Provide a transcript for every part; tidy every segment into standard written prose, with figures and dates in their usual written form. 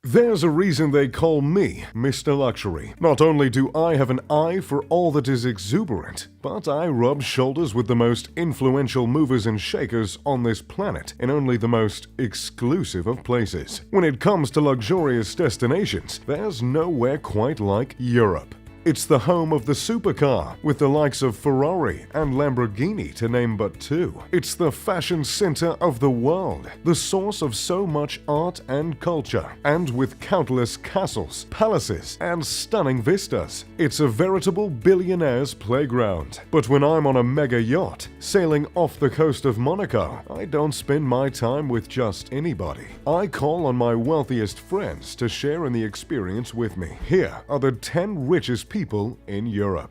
There's a reason they call me Mr. Luxury. Not only do I have an eye for all that is exuberant, but I rub shoulders with the most influential movers and shakers on this planet in only the most exclusive of places. When it comes to luxurious destinations, there's nowhere quite like Europe. It's the home of the supercar, with the likes of Ferrari and Lamborghini to name but two. It's the fashion center of the world, the source of so much art and culture, and with countless castles, palaces, and stunning vistas. It's a veritable billionaire's playground. But when I'm on a mega yacht, sailing off the coast of Monaco, I don't spend my time with just anybody. I call on my wealthiest friends to share in the experience with me. Here are the 10 richest people in Europe.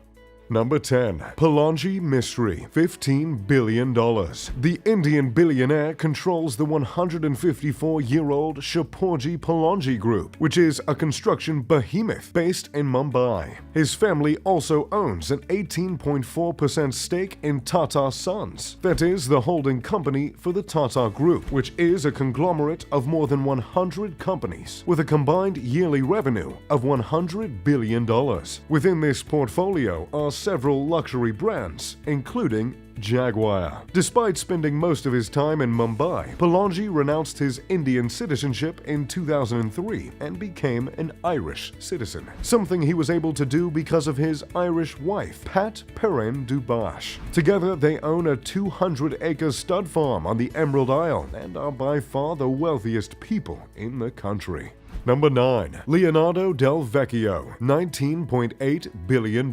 Number 10. Palangi Mystery, $15 billion. The Indian billionaire controls the 154-year-old Shapoorji Pallonji Group, which is a construction behemoth based in Mumbai. His family also owns an 18.4% stake in Tata Sons, that is the holding company for the Tata Group, which is a conglomerate of more than 100 companies, with a combined yearly revenue of $100 billion. Within this portfolio are several luxury brands, including Jaguar. Despite spending most of his time in Mumbai, Pallonji renounced his Indian citizenship in 2003 and became an Irish citizen, something he was able to do because of his Irish wife, Pat Perrin Dubash. Together, they own a 200-acre stud farm on the Emerald Isle and are by far the wealthiest people in the country. Number 9. Leonardo Del Vecchio, $19.8 billion.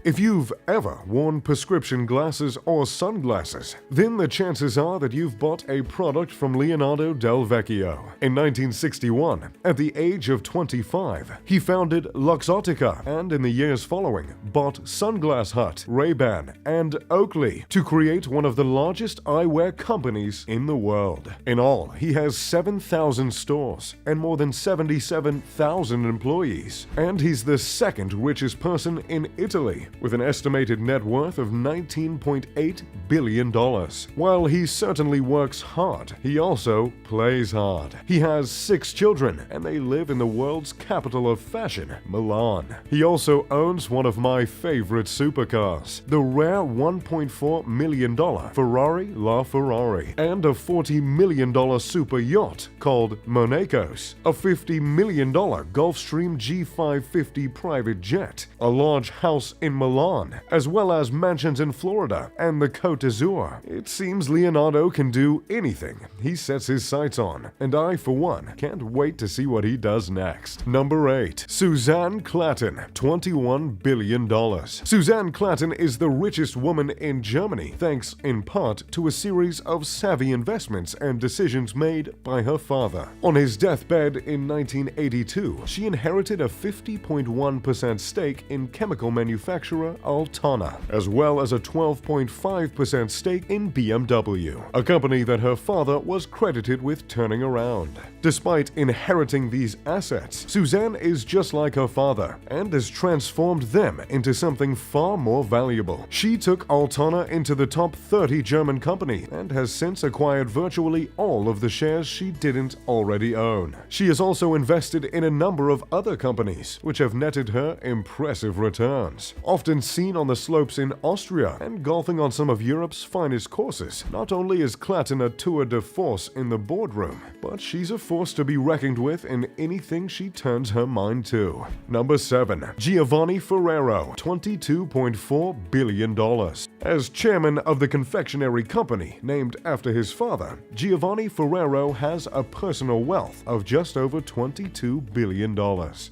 If you've ever worn prescription glasses or sunglasses, then the chances are that you've bought a product from Leonardo Del Vecchio. In 1961, at the age of 25, he founded Luxottica and in the years following bought Sunglass Hut, Ray-Ban, and Oakley to create one of the largest eyewear companies in the world. In all, he has 7,000 stores and more than 77,000 employees, and he's the second richest person in Italy, with an estimated net worth of $19.8 billion. While he certainly works hard, he also plays hard. He has 6 children, and they live in the world's capital of fashion, Milan. He also owns one of my favorite supercars, the rare $1.4 million Ferrari LaFerrari, and a $40 million super yacht called Monacos, a $50 million Gulfstream G550 private jet, a large house in Milan, as well as mansions in Florida and the Côte d'Azur. It seems Leonardo can do anything he sets his sights on, and I, for one, can't wait to see what he does next. Number 8. Suzanne Klatten, $21 billion. Suzanne Klatten is the richest woman in Germany, thanks in part to a series of savvy investments and decisions made by her father. On his deathbed in 1982, she inherited a 50.1% stake in chemical manufacturer Altana, as well as a 12.5% stake in BMW, a company that her father was credited with turning around. Despite inheriting these assets, Suzanne is just like her father and has transformed them into something far more valuable. She took Altana into the top 30 German company and has since acquired virtually all of the shares she didn't already own. She has also invested in a number of other companies, which have netted her impressive returns. Often seen on the slopes in Austria and golfing on some of Europe's finest courses, not only is Klatten a tour de force in the boardroom, but she's a force to be reckoned with in anything she turns her mind to. Number 7. Giovanni Ferrero, $22.4 billion. As chairman of the confectionery company named after his father, Giovanni Ferrero has a personal wealth of just over $22 billion.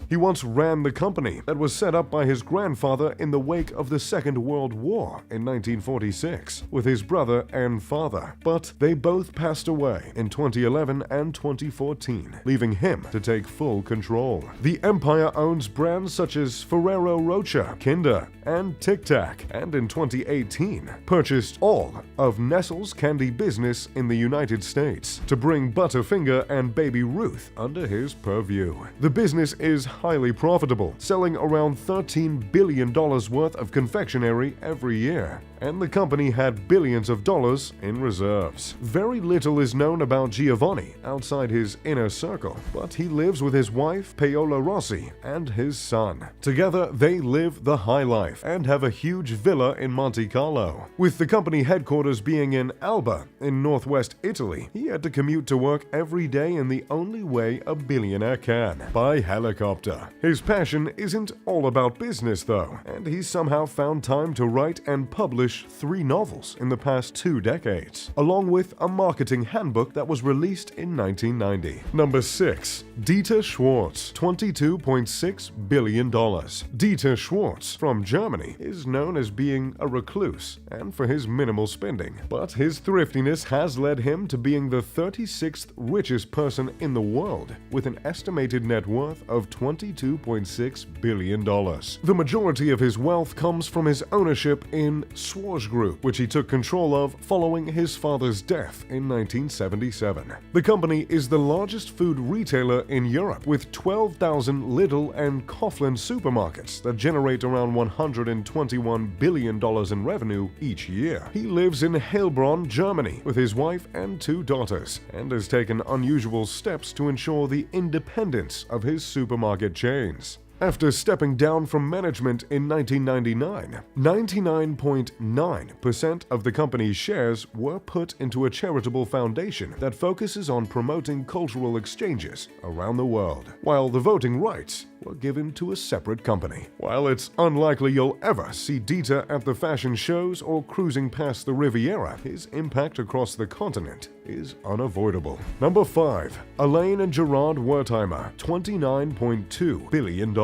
He once ran the company that was set up by his grandfather in the wake of the Second World War in 1946 with his brother and father, but they both passed away in 2011 and 2014, leaving him to take full control. The empire owns brands such as Ferrero Rocher, Kinder, and Tic Tac, and in 2018 purchased all of Nestle's candy business in the United States to bring Butterfinger and Baby Ruth under his purview. The business is highly profitable, selling around $13 billion worth of confectionery every year. and the company had billions of dollars in reserves. Very little is known about Giovanni outside his inner circle, but he lives with his wife, Paola Rossi, and his son. Together, they live the high life and have a huge villa in Monte Carlo. With the company headquarters being in Alba, in northwest Italy, he had to commute to work every day in the only way a billionaire can, by helicopter. His passion isn't all about business though, and he's somehow found time to write and publish 3 novels in the past 2 decades, along with a marketing handbook that was released in 1990. Number 6. Dieter Schwartz, $22.6 billion. Dieter Schwartz, from Germany, is known as being a recluse and for his minimal spending, but his thriftiness has led him to being the 36th richest person in the world, with an estimated net worth of $22.6 billion. The majority of his wealth comes from his ownership in Swatch Group, which he took control of following his father's death in 1977. The company is the largest food retailer in Europe, with 12,000 Lidl and Kaufland supermarkets that generate around $121 billion in revenue each year. He lives in Heilbronn, Germany, with his wife and 2 daughters, and has taken unusual steps to ensure the independence of his supermarket chains. After stepping down from management in 1999, 99.9% of the company's shares were put into a charitable foundation that focuses on promoting cultural exchanges around the world, while the voting rights were given to a separate company. While it's unlikely you'll ever see Dieter at the fashion shows or cruising past the Riviera, his impact across the continent is unavoidable. Number 5. Elaine and Gerard Wertheimer, $29.2 billion.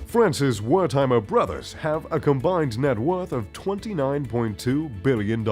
France's Wertheimer brothers have a combined net worth of $29.2 billion,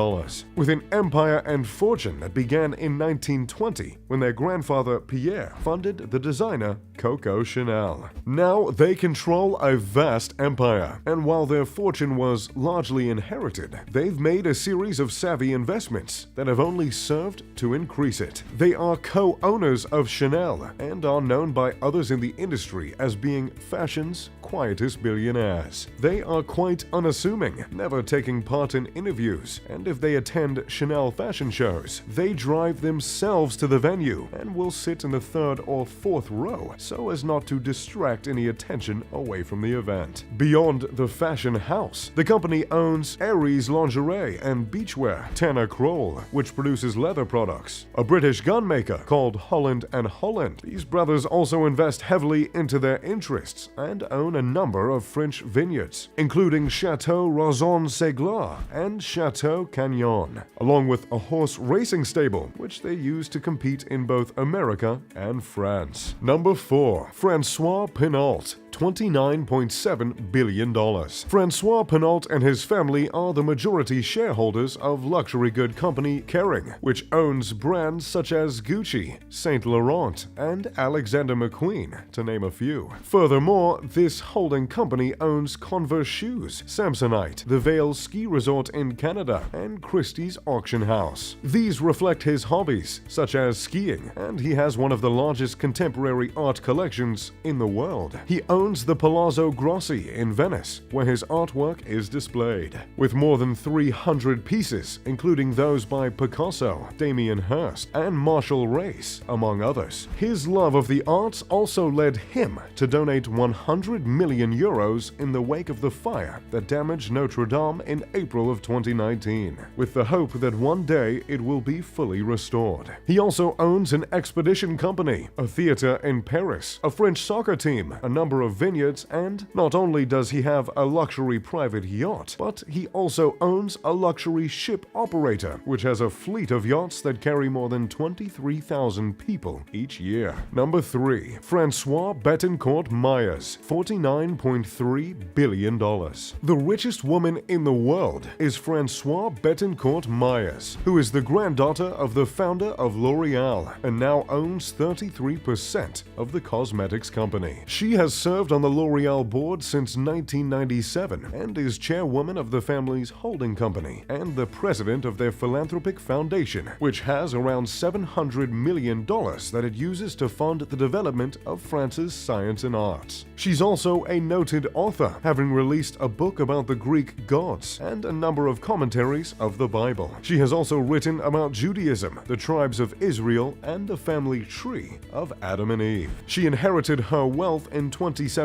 with an empire and fortune that began in 1920 when their grandfather Pierre funded the designer Coco Chanel. Now they control a vast empire, and while their fortune was largely inherited, they've made a series of savvy investments that have only served to increase it. They are co-owners of Chanel and are known by others in the industry as being fashion's quietest billionaires. They are quite unassuming, never taking part in interviews, and if they attend Chanel fashion shows, they drive themselves to the venue and will sit in the 3rd or 4th row so as not to distract any attention away from the event. Beyond the fashion house, the company owns Aries Lingerie and Beachwear, Tanner Kroll, which produces leather products, a British gun maker called Holland & Holland. These brothers also invest heavily into their interests and own a number of French vineyards, including Chateau Razon-Seglar and Chateau Cagnon, along with a horse racing stable, which they use to compete in both America and France. Number 4. Francois Pinault, $29.7 billion. Francois Pinault and his family are the majority shareholders of luxury good company Kering, which owns brands such as Gucci, Saint Laurent, and Alexander McQueen, to name a few. Furthermore, this holding company owns Converse Shoes, Samsonite, the Vail Ski Resort in Canada, and Christie's Auction House. These reflect his hobbies, such as skiing, and he has one of the largest contemporary art collections in the world. He owns the Palazzo Grossi in Venice, where his artwork is displayed. With more than 300 pieces, including those by Picasso, Damien Hirst, and Marshall Race, among others. His love of the arts also led him to donate 100 million euros in the wake of the fire that damaged Notre Dame in April of 2019, with the hope that one day it will be fully restored. He also owns an expedition company, a theater in Paris, a French soccer team, a number of vineyards, and not only does he have a luxury private yacht, but he also owns a luxury ship operator, which has a fleet of yachts that carry more than 23,000 people each year. Number 3. Francois Bettencourt Myers, $49.3 billion. The richest woman in the world is Francois Bettencourt Myers, who is the granddaughter of the founder of L'Oreal and now owns 33% of the cosmetics company. She has served served on the L'Oreal board since 1997 and is chairwoman of the family's holding company and the president of their philanthropic foundation, which has around $700 million that it uses to fund the development of France's science and arts. She's also a noted author, having released a book about the Greek gods and a number of commentaries of the Bible. She has also written about Judaism, the tribes of Israel, and the family tree of Adam and Eve. She inherited her wealth in 2017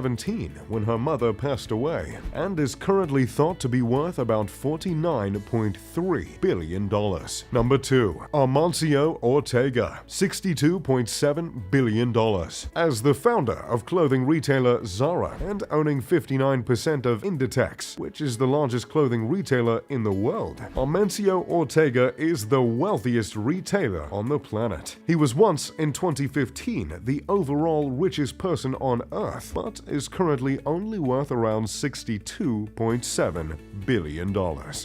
when her mother passed away and is currently thought to be worth about $49.3 billion. Number 2. Amancio Ortega, $62.7 billion. As the founder of clothing retailer Zara and owning 59% of Inditex, which is the largest clothing retailer in the world, Amancio Ortega is the wealthiest retailer on the planet. He was once, in 2015, the overall richest person on Earth, but is currently only worth around $62.7 billion.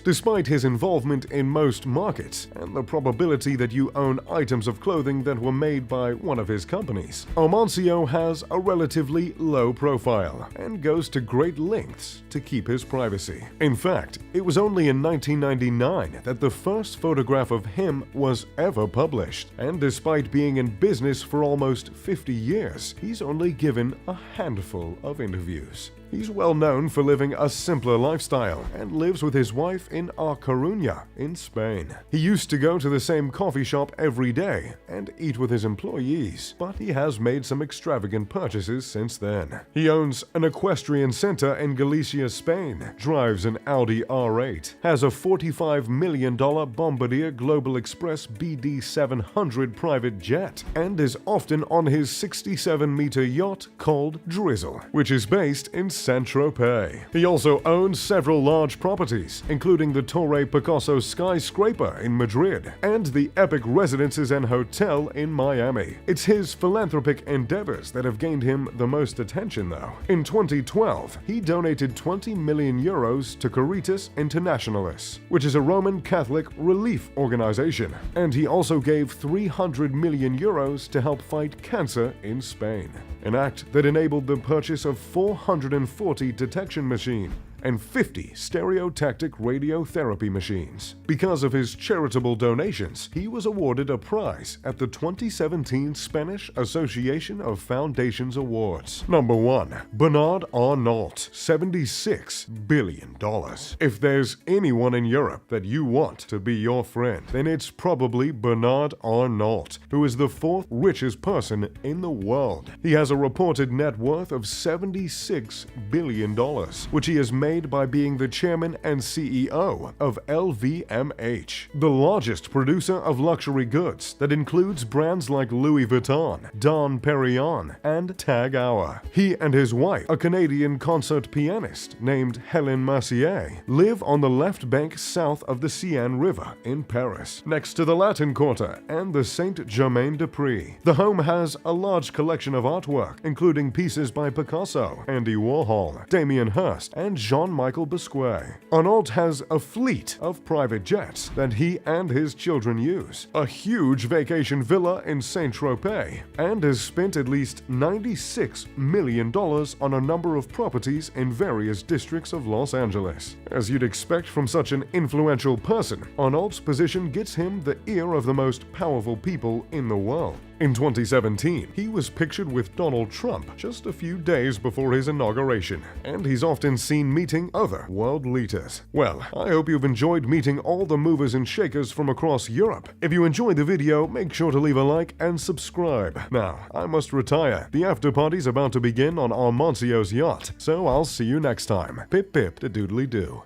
Despite his involvement in most markets and the probability that you own items of clothing that were made by one of his companies, Amancio has a relatively low profile and goes to great lengths to keep his privacy. In fact, it was only in 1999 that the first photograph of him was ever published, and despite being in business for almost 50 years, he's only given a handful of interviews. He's well known for living a simpler lifestyle and lives with his wife in A Coruña in Spain. He used to go to the same coffee shop every day and eat with his employees, but he has made some extravagant purchases since then. He owns an equestrian center in Galicia, Spain, drives an Audi R8, has a $45 million Bombardier Global Express BD 700 private jet, and is often on his 67-meter yacht called Drizzle, which is based in Saint-Tropez. He also owns several large properties, including the Torre Picasso skyscraper in Madrid and the Epic Residences and Hotel in Miami. It's his philanthropic endeavors that have gained him the most attention, though. In 2012, he donated 20 million euros to Caritas Internationalis, which is a Roman Catholic relief organization, and he also gave 300 million euros to help fight cancer in Spain, an act that enabled the purchase of 440 detection machines and 50 stereotactic radiotherapy machines. Because of his charitable donations, he was awarded a prize at the 2017 Spanish Association of Foundations Awards. Number 1. Bernard Arnault, $76 billion. If there's anyone in Europe that you want to be your friend, then it's probably Bernard Arnault, who is the 4th richest person in the world. He has a reported net worth of $76 billion, which he has made by being the chairman and CEO of LVMH, the largest producer of luxury goods that includes brands like Louis Vuitton, Dom Perignon, and Tag Heuer. He and his wife, a Canadian concert pianist named Hélène Massier, live on the left bank south of the Seine River in Paris, next to the Latin Quarter and the Saint-Germain-des-Prés. The home has a large collection of artwork, including pieces by Picasso, Andy Warhol, Damien Hirst, and Jean-Michel Basquiat. Arnault has a fleet of private jets that he and his children use, a huge vacation villa in Saint-Tropez, and has spent at least $96 million on a number of properties in various districts of Los Angeles. As you'd expect from such an influential person, Arnault's position gets him the ear of the most powerful people in the world. In 2017, he was pictured with Donald Trump just a few days before his inauguration, and he's often seen meeting other world leaders. Well, I hope you've enjoyed meeting all the movers and shakers from across Europe. If you enjoyed the video, make sure to leave a like and subscribe. Now, I must retire. The after party's about to begin on Armancio's yacht, so I'll see you next time. Pip pip de doodly doo.